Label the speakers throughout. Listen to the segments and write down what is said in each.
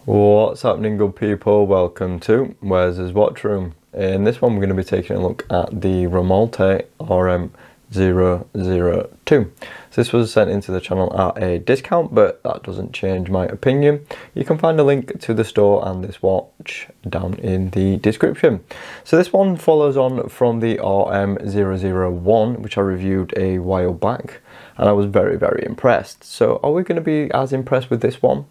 Speaker 1: What's happening, good people? Welcome to Where's His Watch Room. In this one we're going to be taking a look at the RMALTI RM002. So this was sent into the channel at a discount, but that doesn't change my opinion. You can find a link to the store and this watch down in the description. So this one follows on from the RM001, which I reviewed a while back, and I was very impressed. So are we going to be as impressed with this one?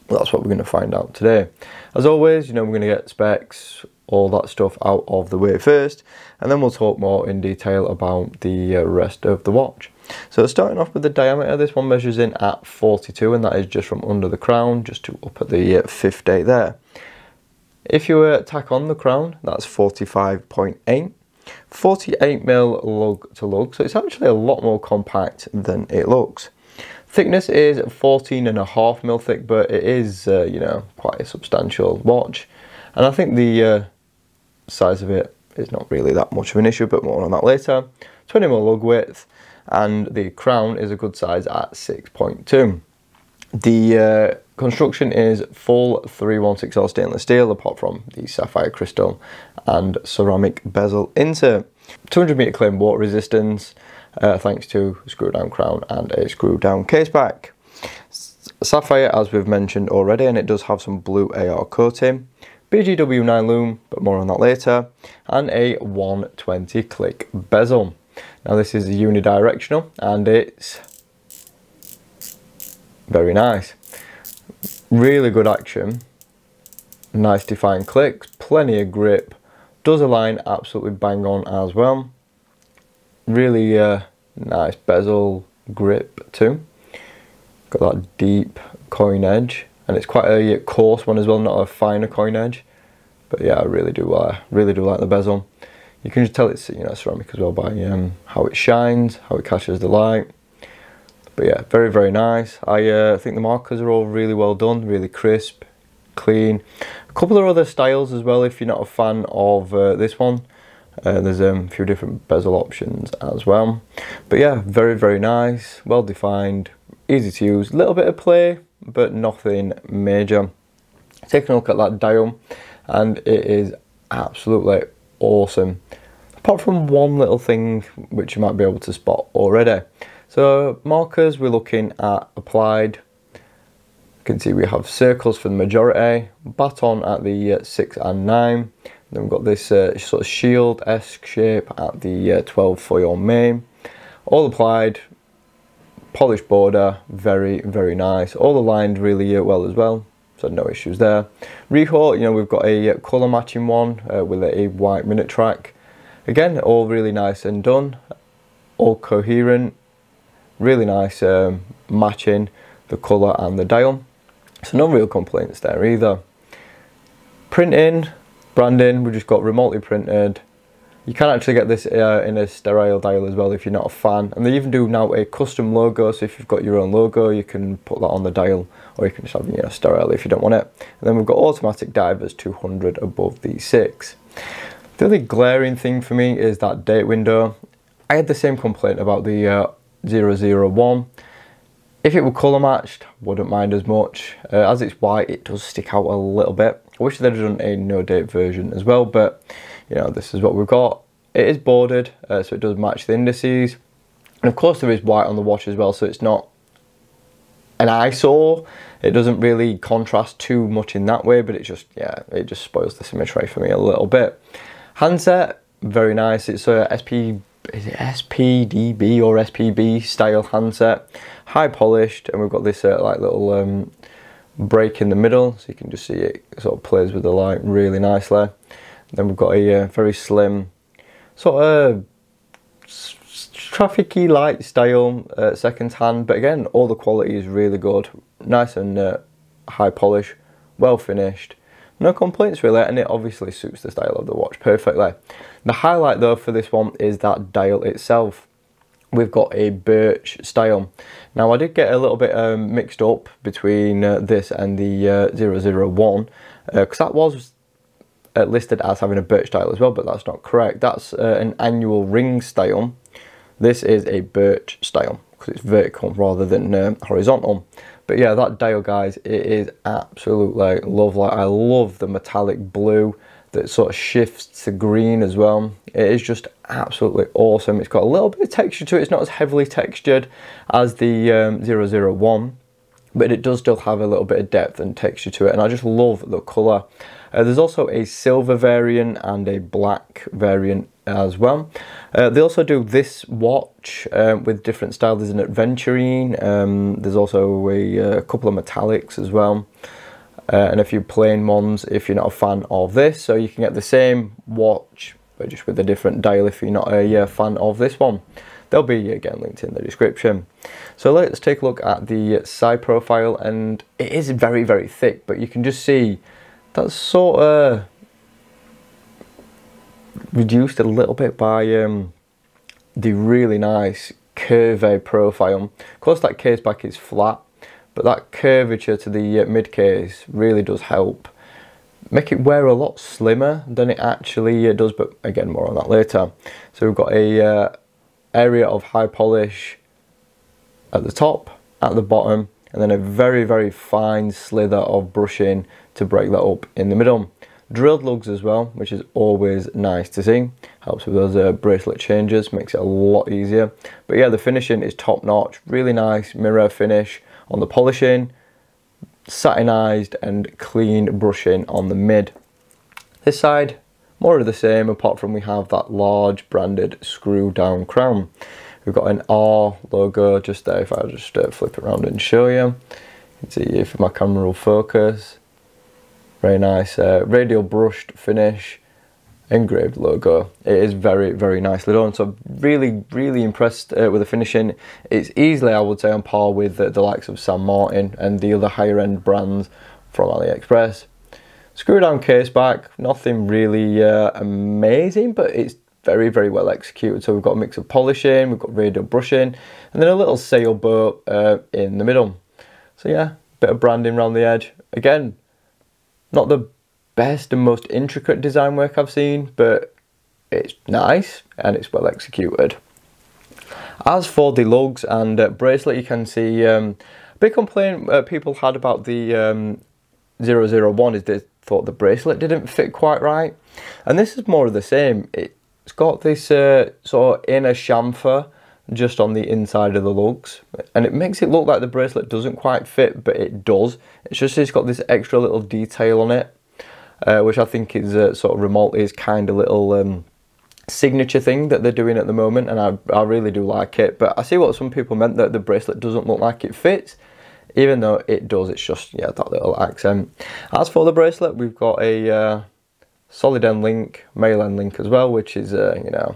Speaker 1: Well, that's what we're going to find out today. As always, we're going to get specs, all that stuff out of the way first, and then we'll talk more in detail about the rest of the watch. So starting off with the diameter, this one measures in at 42, and that is just from under the crown, just to up at the 50 there. If you tack on the crown, that's 45.8. 48mm lug to lug, so it's actually a lot more compact than it looks. Thickness is 14.5mm thick, but it is, quite a substantial watch. And I think the size of it is not really that much of an issue, but more on that later. 20mm lug width, and the crown is a good size at 6.2. The construction is full 316L stainless steel, apart from the sapphire crystal and ceramic bezel insert. 200 meter claim water resistance, thanks to a screw down crown and a screw down case back. Sapphire, as we've mentioned already, and it does have some blue AR coating. BGW9 Loom, but more on that later. And a 120 click bezel. Now this is unidirectional and it's very nice. Really good action. Nice defined clicks, plenty of grip. Does align absolutely bang on as well. Really nice bezel grip too. Got that deep coin edge, and it's quite a coarse one as well, not a finer coin edge. But yeah, I really do like the bezel. You can just tell it's ceramic as well by how it shines, how it catches the light. But yeah, very nice. I think the markers are all really well done, really crisp, clean. A couple of other styles as well if you're not a fan of this one. There's a few different bezel options as well. But yeah, very nice, well defined, easy to use, a little bit of play, but nothing major. Taking a look at that dial, and it is absolutely awesome. Apart from one little thing which you might be able to spot already. So markers, we're looking at applied. You can see we have circles for the majority, baton at the 6 and 9. Then we've got this sort of shield-esque shape at the 12 for your main. All applied, polished border, very nice. All aligned really well as well, so no issues there. Rehaut, we've got a colour matching one with a white minute track. Again, all really nice and done, all coherent, really nice matching the colour and the dial. So no real complaints there either. Printing, branding, we just got RMALTI printed. You can actually get this in a sterile dial as well if you're not a fan. And they even do now a custom logo, so if you've got your own logo, you can put that on the dial, or you can just have sterile if you don't want it. And then we've got automatic divers 200 above the 6. The only glaring thing for me is that date window. I had the same complaint about the 001. If it were colour matched, wouldn't mind as much. As it's white, it does stick out a little bit. I wish they'd done a no date version as well, but this is what we've got. It is bordered, so it does match the indices. And of course there is white on the watch as well, so it's not an eyesore. It doesn't really contrast too much in that way, but it just spoils the symmetry for me a little bit. Handset, very nice. It's a SPDB or SPB style handset, high polished, and we've got this little break in the middle, so you can just see it sort of plays with the light really nicely. Then we've got a very slim sort of trafficy light style second hand, but again all the quality is really good, nice and high polish, well finished. No complaints really, and it obviously suits the style of the watch perfectly. The highlight though for this one is that dial itself. We've got a birch style. Now I did get a little bit mixed up between this and the 001, because that was listed as having a birch style as well, but that's not correct. That's an annual ring style. This is a birch style because it's vertical rather than horizontal. But yeah, that dial, guys, it is absolutely lovely. I love the metallic blue that sort of shifts to green as well. It is just absolutely awesome. It's got a little bit of texture to it. It's not as heavily textured as the 001, but it does still have a little bit of depth and texture to it, and I just love the colour. There's also a silver variant and a black variant as well. They also do this watch with different styles. There's an adventurine, there's also a couple of metallics as well, and a few plain ones if you're not a fan of this. So you can get the same watch but just with a different dial if you're not a fan of this one. They'll be again linked in the description. So let's take a look at the side profile, and it is very, very thick, but you can just see that's sort of reduced a little bit by the really nice curvy profile. Of course, that case back is flat, but that curvature to the mid case really does help make it wear a lot slimmer than it actually does, but again, more on that later. So we've got a area of high polish at the top, at the bottom, and then a very, very fine slither of brushing to break that up in the middle. Drilled lugs as well, which is always nice to see. Helps with those bracelet changes, makes it a lot easier. But yeah, the finishing is top notch, really nice mirror finish on the polishing, satinized and clean brushing on the mid. This side, more of the same, apart from we have that large branded screw down crown. We've got an R logo just there. If I just flip it around and show you, you can see if my camera will focus. Very nice radial brushed finish, engraved logo. It is very, very nicely done. So really, really impressed with the finishing. It's easily, I would say, on par with the likes of St. Martin and the other higher end brands from AliExpress. Screw down case back, nothing really amazing, but it's very, very well executed. So we've got a mix of polishing, we've got radial brushing, and then a little sailboat in the middle. So yeah, bit of branding around the edge. Again, not the best and most intricate design work I've seen, but it's nice and it's well executed. As for the lugs and bracelet, you can see a big complaint people had about the 001 is they thought the bracelet didn't fit quite right, and this is more of the same. It's got this sort of inner chamfer just on the inside of the lugs, and it makes it look like the bracelet doesn't quite fit, but it does. It's just it's got this extra little detail on it, which I think is sort of RMALTI's kind of little signature thing that they're doing at the moment, and I really do like it. But I see what some people meant, that the bracelet doesn't look like it fits, even though it does. It's just, yeah, that little accent. As for the bracelet, we've got a solid end link, male end link as well, which is you know,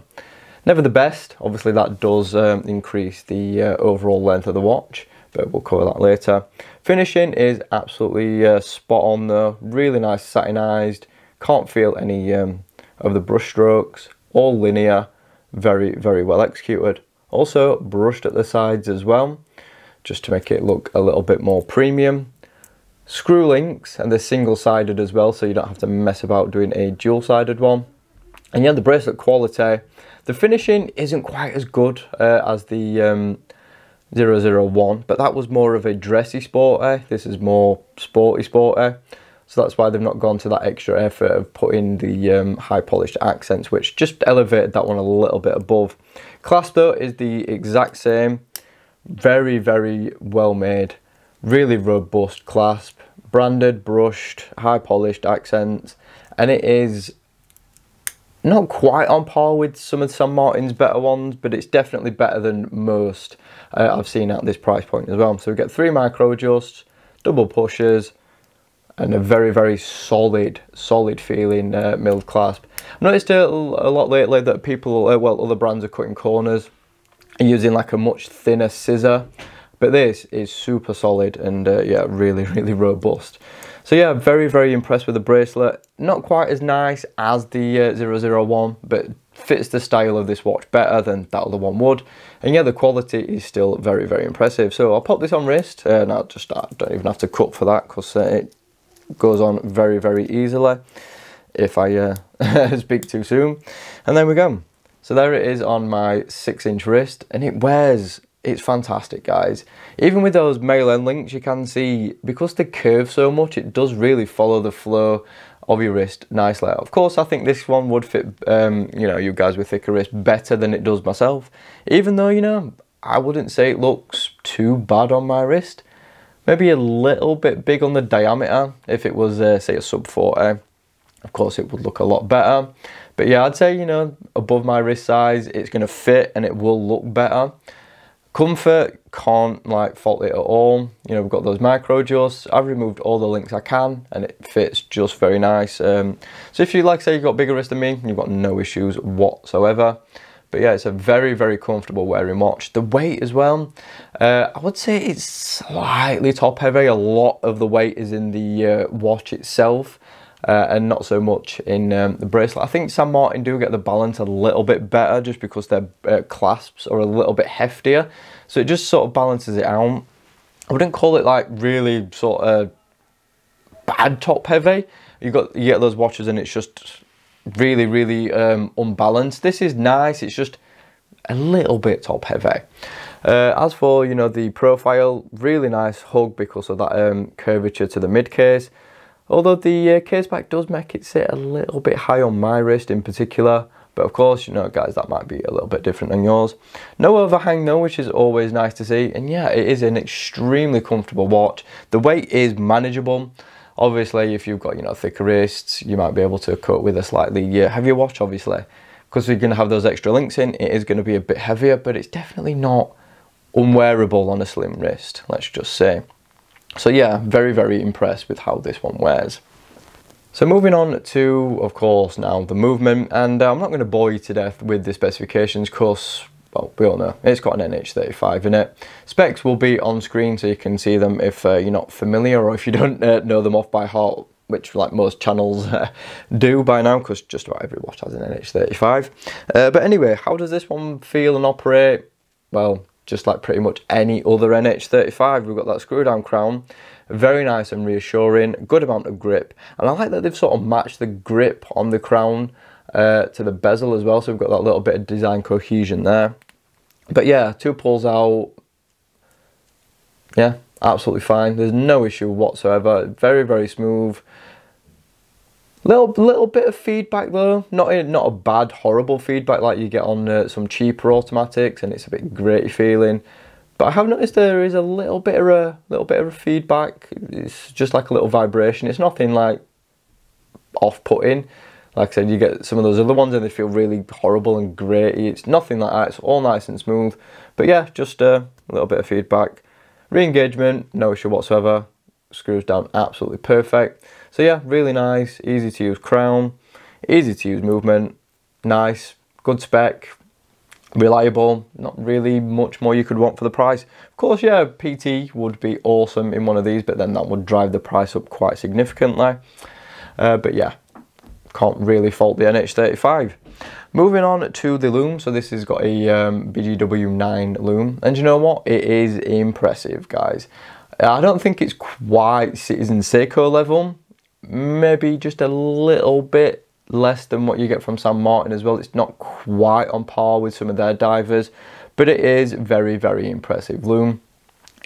Speaker 1: never the best. Obviously that does increase the overall length of the watch, but we'll cover that later. Finishing is absolutely spot on though, really nice satinized, can't feel any of the brush strokes, all linear, very, very well executed. Also brushed at the sides as well, just to make it look a little bit more premium. Screw links, and they're single-sided as well, so you don't have to mess about doing a dual-sided one. And yeah, the bracelet quality, the finishing isn't quite as good as the 001, but that was more of a dressy sporty. This is more sporty. So that's why they've not gone to that extra effort of putting the high polished accents, which just elevated that one a little bit above. Clasp though is the exact same. Very, very well made. Really robust clasp. Branded, brushed, high polished accents. And it is not quite on par with some of St. Martin's better ones, but it's definitely better than most I've seen at this price point as well. So we get 3 micro adjusts, double pushes, and a very, very solid feeling milled clasp. I've noticed a lot lately that people, well, other brands are cutting corners and using like a much thinner scissor, but this is super solid and yeah, really, really robust. So yeah, very, very impressed with the bracelet. Not quite as nice as the 001, but fits the style of this watch better than that other one would. And yeah, the quality is still very, very impressive. So I'll pop this on wrist, and I don't even have to cut for that, because it goes on very, very easily if I speak too soon. And there we go. So there it is on my 6-inch wrist, and it wears it's fantastic, guys. Even with those male end links, you can see, because they curve so much, it does really follow the flow of your wrist nicely. Of course, I think this one would fit, you know, you guys with thicker wrists better than it does myself. Even though, you know, I wouldn't say it looks too bad on my wrist. Maybe a little bit big on the diameter. If it was, say, a sub 40, of course, it would look a lot better. But yeah, I'd say, you know, above my wrist size, it's going to fit and it will look better. Comfort, can't like fault it at all. You know, we've got those micro adjusts. I've removed all the links I can and it fits just very nice. So if you, like, say you've got bigger wrist than me, you've got no issues whatsoever. But yeah, it's a very, very comfortable wearing watch. The weight as well, I would say it's slightly top heavy. A lot of the weight is in the watch itself. And not so much in the bracelet. I think San Martin do get the balance a little bit better just because their clasps are a little bit heftier. So it just sort of balances it out. I wouldn't call it like really sort of bad top heavy. You get those watches and it's just really, really unbalanced. This is nice, it's just a little bit top heavy. As for, you know, the profile, really nice hug because of that curvature to the mid case. Although the case back does make it sit a little bit high on my wrist in particular. But of course, you know, guys, that might be a little bit different than yours. No overhang though, which is always nice to see. And yeah, it is an extremely comfortable watch. The weight is manageable. Obviously, if you've got, you know, thicker wrists, you might be able to cope with a slightly heavier watch, obviously. Because you're going to have those extra links in, it is going to be a bit heavier, but it's definitely not unwearable on a slim wrist, let's just say. So yeah, very, very impressed with how this one wears. So moving on to, of course, now the movement, and I'm not going to bore you to death with the specifications because, well, we all know it's got an NH35 in it. Specs will be on screen so you can see them if you're not familiar or if you don't know them off by heart, which like most channels do by now because just about every watch has an NH35. But anyway, how does this one feel and operate? Well, just like pretty much any other NH35, we've got that screw down crown, very nice and reassuring, good amount of grip, and I like that they've sort of matched the grip on the crown to the bezel as well, so we've got that little bit of design cohesion there. But yeah, 2 pulls out, yeah, absolutely fine, there's no issue whatsoever, very, very smooth. Little bit of feedback though, not a bad, horrible feedback like you get on some cheaper automatics, and it's a bit gritty feeling. But I have noticed there is a little bit of a feedback. It's just like a little vibration. It's nothing like off-putting. Like I said, you get some of those other ones and they feel really horrible and gritty. It's nothing like that. It's all nice and smooth. But yeah, just a little bit of feedback. Re-engagement, no issue whatsoever. Screws down absolutely perfect. So yeah, really nice, easy to use crown, easy to use movement, nice, good spec, reliable, not really much more you could want for the price. Of course, yeah, PT would be awesome in one of these, but then that would drive the price up quite significantly. But yeah, can't really fault the NH35. Moving on to the Loom, so this has got a BGW9 Loom, and you know what? It is impressive, guys. I don't think it's quite Citizen Seiko level, maybe just a little bit less than what you get from San Martin as well. It's not quite on par with some of their divers, but it is very, very impressive Loom.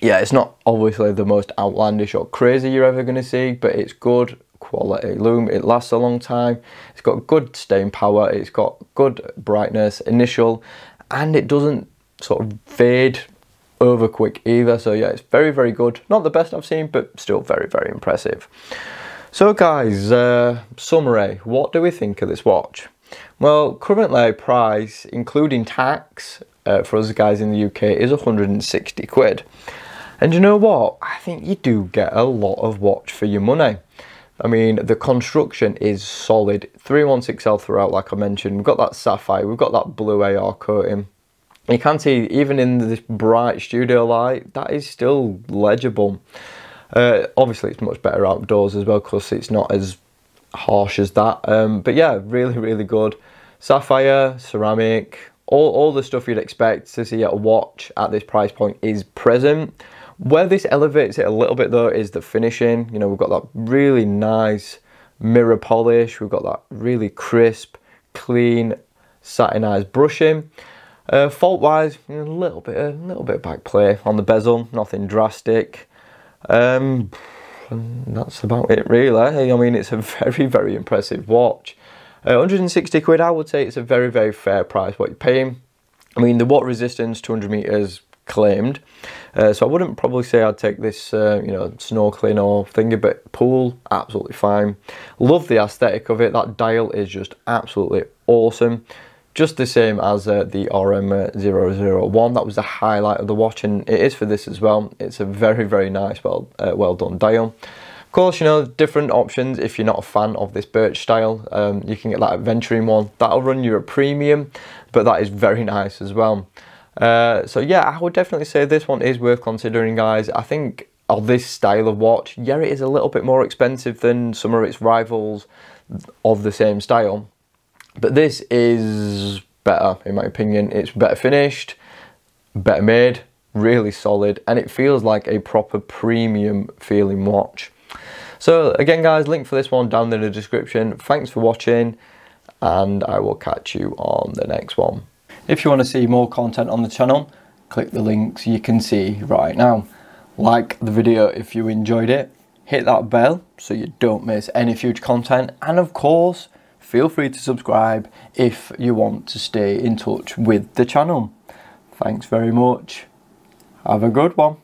Speaker 1: Yeah, it's not obviously the most outlandish or crazy you're ever going to see, but it's good quality Loom. It lasts a long time, it's got good staying power, it's got good brightness, initial, and it doesn't sort of fade over quick either. So yeah, it's very, very good. Not the best I've seen, but still very, very impressive. So guys, summary, what do we think of this watch? Well, currently price, including tax, for us guys in the UK is 160 quid. And you know what? I think you do get a lot of watch for your money. I mean, the construction is solid. 316L throughout, like I mentioned. We've got that sapphire, we've got that blue AR coating. You can see, even in this bright studio light, that is still legible. Obviously, it's much better outdoors as well because it's not as harsh as that. But yeah, really, really good. Sapphire, ceramic, all the stuff you'd expect to see at a watch at this price point is present. Where this elevates it a little bit though is the finishing. You know, we've got that really nice mirror polish. We've got that really crisp, clean, satinized brushing. Fault wise, a little bit of back play on the bezel, nothing drastic. And that's about it really. I mean, it's a very impressive watch. 160 quid, I would say it's a very fair price what you're paying. I mean, the water resistance 200 meters claimed, so I wouldn't probably say I'd take this you know, snorkeling or thingy, but pool, absolutely fine. Love the aesthetic of it. That dial is just absolutely awesome, just the same as the RM001. That was the highlight of the watch, and it is for this as well. It's a very nice, well done dial. Of course, you know, different options. If you're not a fan of this birch style, you can get that adventuring one. That'll run you a premium, but that is very nice as well. So yeah, I would definitely say this one is worth considering, guys. I think of this style of watch, yeah, it is a little bit more expensive than some of its rivals of the same style, but this is better in my opinion. It's better finished, better made, really solid, and it feels like a proper premium feeling watch. So again, guys, link for this one down in the description. Thanks for watching, and I will catch you on the next one. If you want to see more content on the channel, click the links you can see right now. Like the video if you enjoyed it, hit that bell so you don't miss any future content, and of course, feel free to subscribe if you want to stay in touch with the channel. Thanks very much. Have a good one.